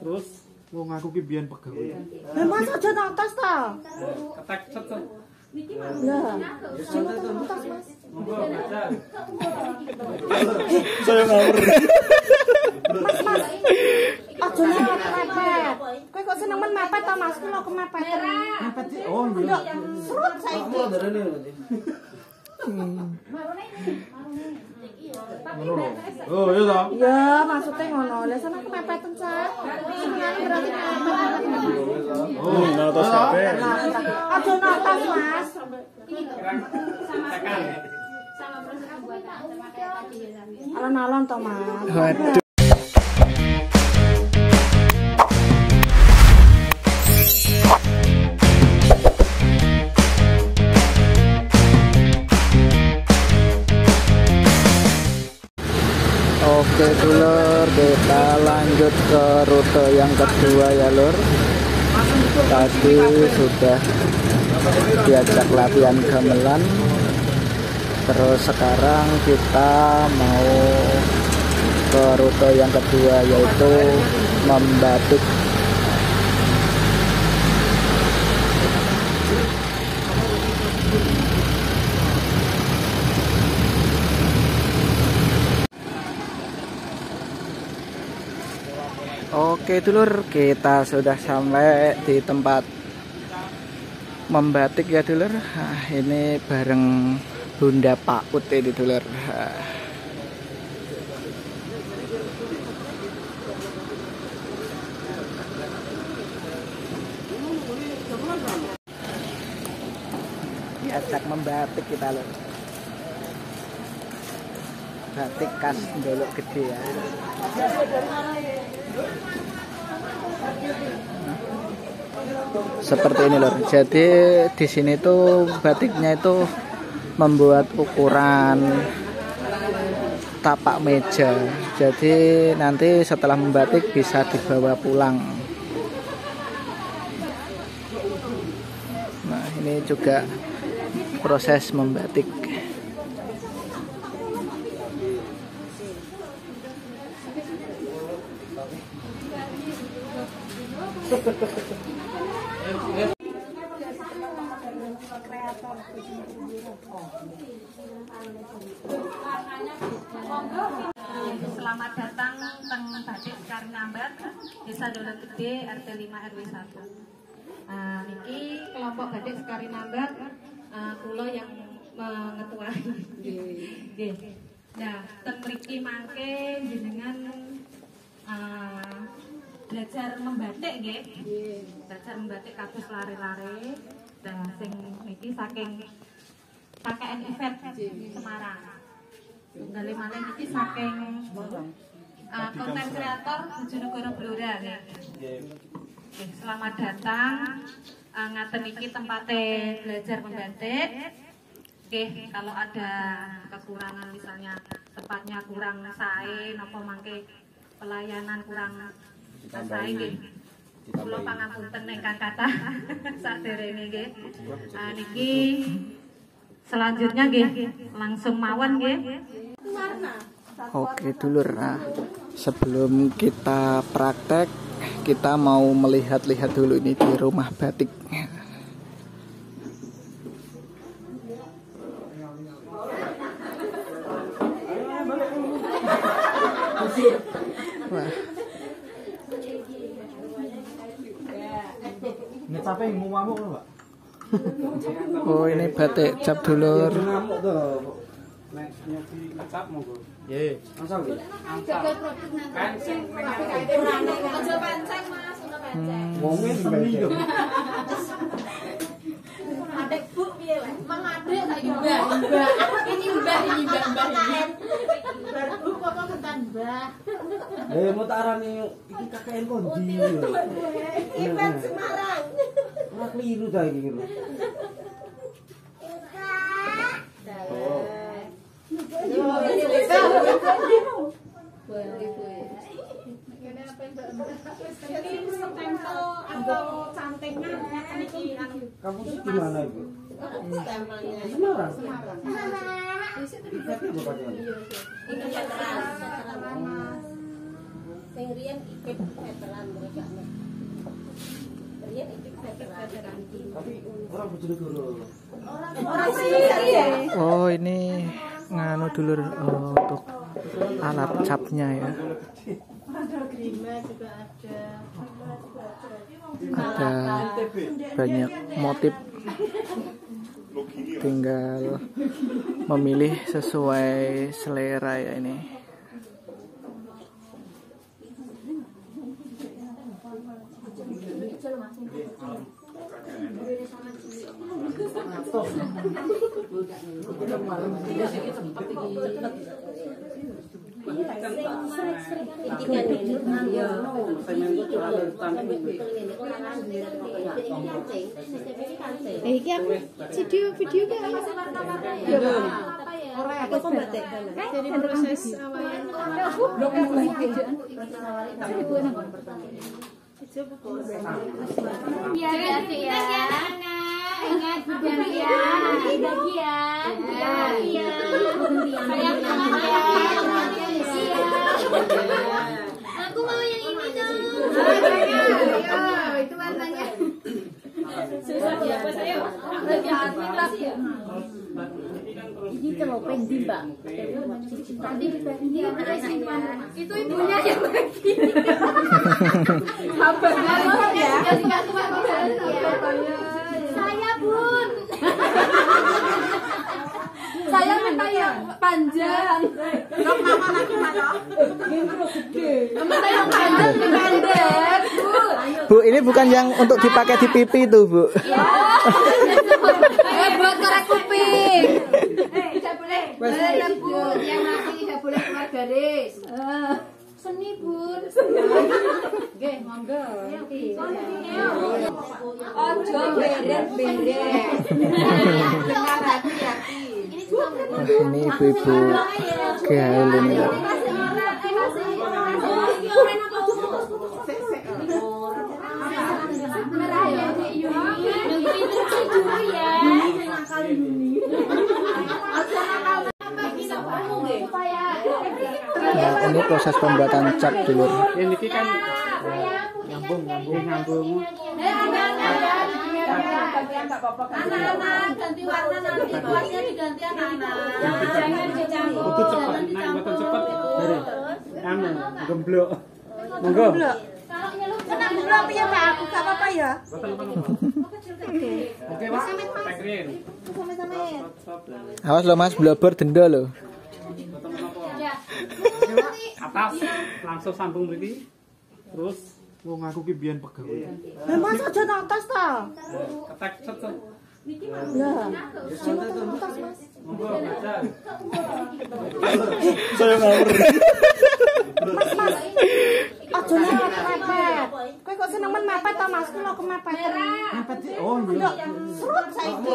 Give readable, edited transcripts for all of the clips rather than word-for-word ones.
terus wong aku ki biyen pegawai. Lah Mas aja notos ta. Ketek cet. Lah. Sing notos Mas. Monggo baca. Saya ngawur. Mas. Aja mepet. Kowe kok seneng men mepet ta Mas? Kulo kemepet. Mepet sih. Oh iya. Serut saiki. Oh iya toh. Ya, maksudnya ngono. Lah sana kemepeten Cak. Senengane berarti mepet. Oh, notos kabeh. Aja notos Mas. Alon-alon to Mas. Waduh. Oke dulur, kita lanjut ke rute yang kedua ya lur. Tadi sudah diajak latihan gamelan, terus sekarang kita mau ke rute yang kedua yaitu membatik. Oke dulur, kita sudah sampai di tempat membatik ya dulur. Nah, ini bareng Bunda Paut ini dulur. Diajak membatik kita lur. Batik khas Ndolok Gede ya. Seperti ini lor. Jadi di sini tuh batiknya itu membuat ukuran tapak meja. Jadi nanti setelah membatik bisa dibawa pulang. Nah, ini juga proses membatik. Selamat datang teng Batik Karinambat, Desa Ndolok Gede, RT 5 RW 1. Niki kelompok Batik Karinambat, kula yang mengetuai. Nggih. Nah, teng mriki mangke jenengan belajar membatik nggih. Belajar membatik kados lare-lare. Nah, sing niki saking KKN Event Semarang. Tunggal malih iki saking konten kreator Bojonegoro Blora nggih. Nggih, selamat datang. Ngaten iki tempatnya belajar membatik. Nggih, kalau ada kekurangan misalnya tempatnya kurang sae napa mangke pelayanan kurang sae nggih. Kula pangapunten ingkang kathah saderenge nggih. Niki selanjutnya nggih langsung mawon nggih. Oke dulur, nah sebelum kita praktek kita mau melihat-lihat dulu ini di rumah batik. Wah. Ini capek ngamuk lho, Pak. Oh ini batik cap dulur. Ngamuk to. Nek nyobi cap monggo. Nggih. Langsung nggih. Pancing aja pancing Mas, ora pancing. Wonge seni yo. Adek Bu piye wae? Mang adek saiki Mbah. Ini Mbah KN. Bar Bu kok kentan Mbah. Mau tak arani iki KKN kondi lho. Event Semarang. Ora kliru ta iki lho. Kamu di mana Ibu? Semarang. Semarang. Sing riyen ikip veteran mereka. Oh, ini nganu dulur untuk alat capnya ya. Ada banyak motif, tinggal memilih sesuai selera ya ini. Iki aku video ki ora aku batik. Jadi proses awalnya. Ya, ya. Ingat bagian. Iya. Sayang tangan ya. Aku mau yang ini dong. Itu warnanya. Susah siapa saya? Ini celopeng di Mbak. Tadi itu ibunya yang bagi. Sabar ya. Saya Bun. Saya minta yang panjang. Mama lagi mana? Minta yang panjang pendek, Bu, ini bukan yang untuk dipakai di pipi itu, Bu. Buat korek kuping. Tidak boleh. Lembut, yang mati tidak boleh keluar garis. Seni Bun. Nggih, monggo. Ojo beres-beres. Dengar hati-hati. Ini ibu-ibu gaul ini. Nah, ini proses pembuatan cat dulu. Ini kan nyambung. Anak-anak ganti warna nanti buatnya diganti anak-anak. Jangan dicampur. Kudu cepet, nek mboten cepet dari anu gemblok. Monggo. Kalau nyelup Senang belum ya Pak, aku gak apa-apa ya. Oke, Mas. Tekrin. Awas lo Mas, blobor denda lo. Atas langsung sambung mriki. Terus wong aku ki biyen pegawai. Lah Mas aja nang atas ta. ketek cet. Lah, sing nang atas Mas. Monggo belajar. Saya ngawur. Mas. Aja nang mepet. Kowe kok seneng men mepet ta Mas? Kulo kemepet. Mepet sih. Oh iya. Serut saiki.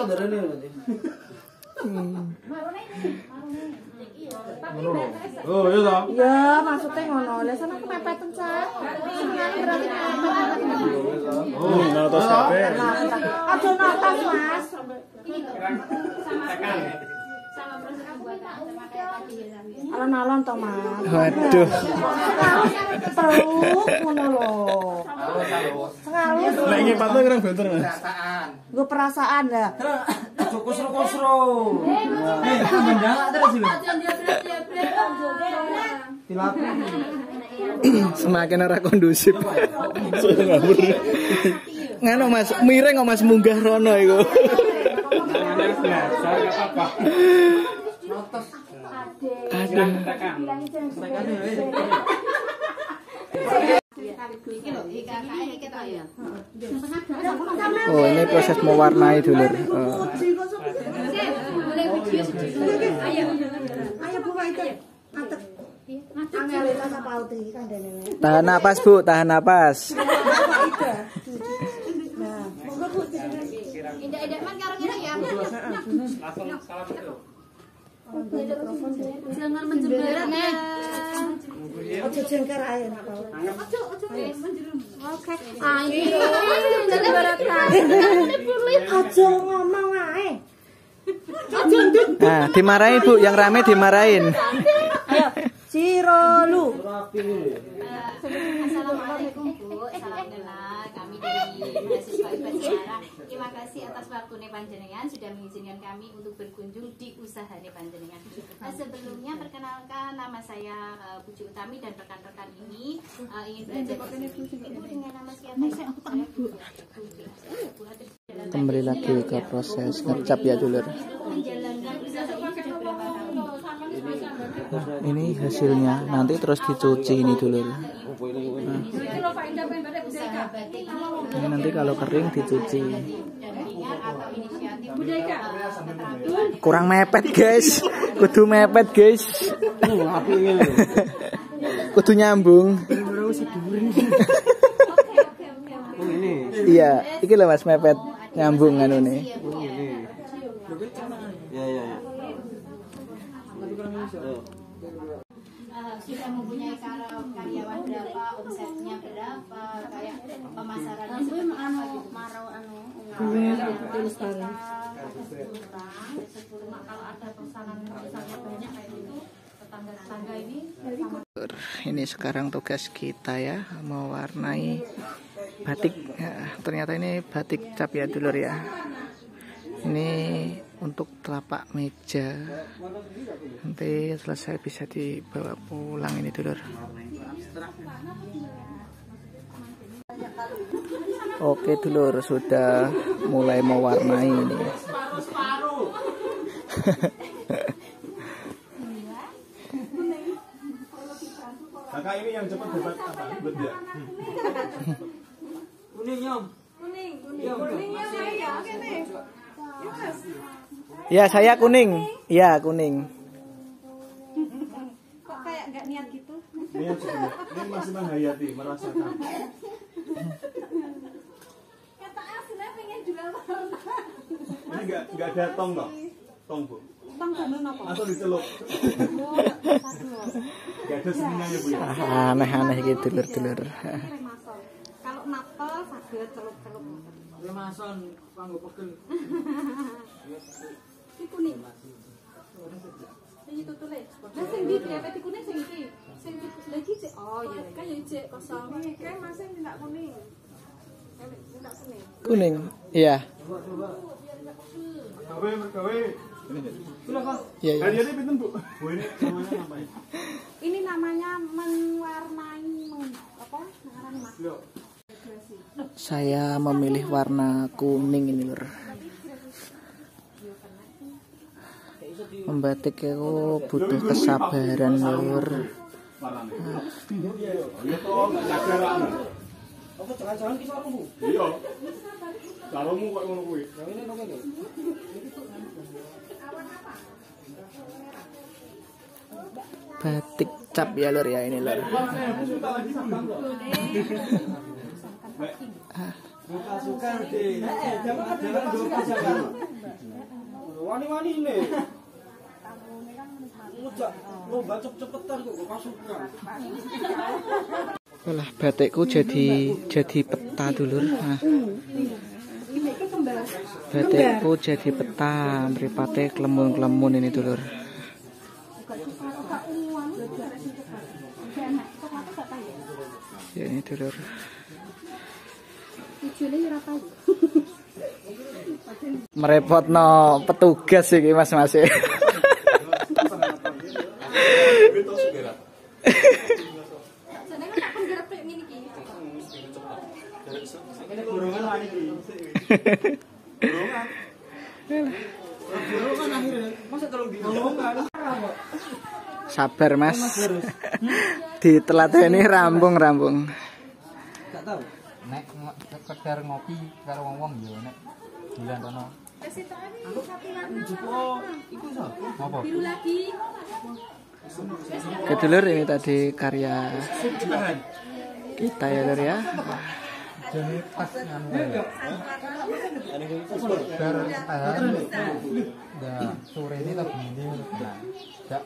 Oh iya toh. Ya, maksudnya ngono. Lah sana kemepetan Cak. Seneng berarti mepet. Oh, nang atas kabeh. Aja nang atas Mas. Tekan. Alon-alon to Mas. Waduh. Peluk ngono lho. Sengalus. Lek ngepatno kurang bentar Mas. Gue perasaan lah. Kusro-kusro. Semakin ora kondusif. Saya ngawur. Ngano Mas, miring kok Mas munggah rono iku. Belajar enggak apa-apa. Aduh. Tekan. Oh, ini proses mewarnai dulu. Ayo Bu itu. Antek. Angel ta sapa uti kandhane. Tahan napas Bu, tahan napas. Nah, monggo Bu. Indah-indah man karo ngene ya. Langsung salam itu. Jangan menjember nek. Ojo jengker ae nak kau. Ojo menjerum. Oke. Ah iki jember ta. Ojo ngomong ae. Ojo ndut. Nah, dimarahin Bu, yang rame dimarahin. Ayo, Cirolu. Assalamualaikum Bu. Alhamdulillah kami dari mahasiswa IPA Jepara. Terima kasih atas waktunya panjenengan sudah mengizinkan kami untuk berkunjung di usahanya panjenengan. Sebelumnya perkenalkan, nama saya Puji Utami dan rekan-rekan ini ingin belajar Ibu dengan nama siapa? Kembali lagi ke proses ngecap ya dulur. Menjalankan usaha ini sudah berapa tahun? Ini hasilnya, nanti terus dicuci ini dulur. Usaha batik ini Ini nanti kalau kering dicuci. dampingan atau inisiatif Kurang mepet guys, kudu mepet guys. Kudu nyambung. Iya, iki lho Mas mepet nyambung anu nih. Sudah mempunyai karyawan berapa, omsetnya berapa, kayak pemasarannya seperti apa gitu. Kalau ada pesanan misalnya banyak kayak gitu, tetangga-tetangga ini Ini sekarang tugas kita ya, mewarnai batik. Ya, ternyata ini batik cap ya dulur ya. Ini untuk telapak meja. Nanti selesai bisa dibawa pulang ini dulur. Oke dulur, sudah mulai mewarnai ini. Kakak ini yang cepat dapat apa? Ribet ya? Kuning nyom. Ya saya kuning. Ya kuning. Kok kayak nggak niat gitu? Ini yang sebenarnya. Ini masih menghayati, merasakan. Kata aslinya pengen jual warna. Ini nggak ada tong toh? Tong bu. Tang kanan apa? Atau dicelup? Nggak ada seninya bu ya? Aneh-aneh gitu dulur-dulur. Kalau napel saged celup-celup. Remason panggo pegel. Iki kuning. Ini tutule. Lah sing ndi peti kuning sing iki. Sing lagi cek. Oh iya. Kayak cek kosong. Kayak masih minta kuning. Minta kuning. Kuning. Iya. Gawe. Iya, iya. Hadiahnya pinten bu? Bu ini namanya apa ya? Ini namanya mewarnai apa? Ngarang Mas. Saya memilih warna kuning ini lur. Membatik itu butuh kesabaran lur. Iya toh, nggak jaga. Apa jangan-jangan ki sarungmu? Iya. Sarungmu kok ngono kuwi. Ini nopo lho. Batik cap ya lur ya ini lur. Suka deh. Jangan suka. Wani-wani ini. Ngejak lomba cepet-cepetan kok pasukan. Alah batikku jadi peta dulur. Nah. Batikku jadi peta, mripate klemun-klemun ini dulur. Ya ini dulur. Merepotno petugas iki Mas. Ini burungan lagi iki. Burungan akhirnya. Masa tolong dibolongan. Sabar Mas. Ditelateni rambung. Gak tahu. Nek sekedar ngopi karo wong-wong yo nek bulan kono. Iku so. Apa? Biru lagi. Oke dulur, ini tadi karya kita ya lur ya. Jadi pas nganu. Bar tahan. Ya sore ini tak begini. Nah,